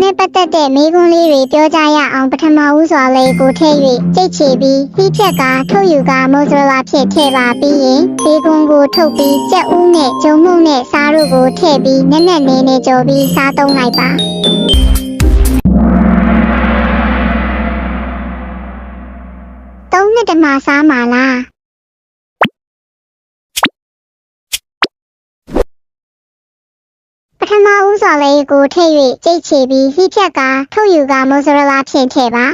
နဲ့ပတ်သက်တဲ့မိကွန်းလေးတွေပြောကြရအောင်ပထမဦးစွာလေးကိုထည့်၍ကြိတ်ချပြီးဟီးဖြက်ကထုတ်ယူကမိုဇရိုလာဖြစ်ထည့်ပါပြီးရင်မိကွန်းကိုထုတ်ပြီးကြက်ဥနဲ့ဂျုံမှုန့်နဲ့စားတို့ကိုထည့်ပြီးနက်နက်လေးနဲ့ကြော်ပြီးစားသုံးလိုက်ပါသုံးနှစ်တမစားမှာလားပထမဦးစွာလေးကိုထည့်၍ကြိတ်ချပြီးဟီးဖြက်ကထုတ်ယူကမိုဇရိုလာဖြစ်ထည့်ပါ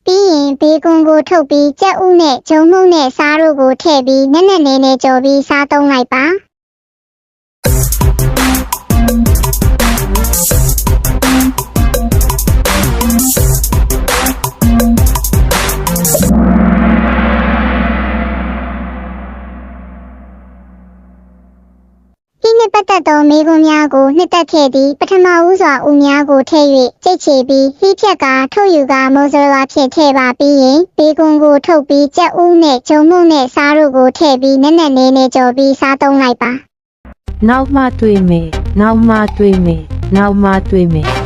ပြီးရင်ဘေကွန်ကိုထုတ်ပြီးကြက်ဥနဲ့ဂျုံမှုန့်နဲ့စားတို့ကိုထည့်ပြီးနက်နက်လေးနဲ့ကြော်ပြီးစားသုံးလိုက်ပါပတ်သက်သောမိကွန်းများကိုနှစ်သက်ခဲ့သည့်ပထမဦးစွာဦးများကိုထည့်၍ကြိတ်ချပြီးဟီးဖြက်ကထုတ်ယူကမိုဇရိုလာဖြစ်ထည့်ပါပြီးရင်ဘေကွန်ကိုထုတ်ပြီးကြက်ဥနဲ့ဂျုံမှုန့်နဲ့စားတို့ကိုထည့်ပြီးနက်နက်လေးနဲ့ကြော်ပြီးစားသုံးလိုက်ပါနောက်မှတွေ့မယ်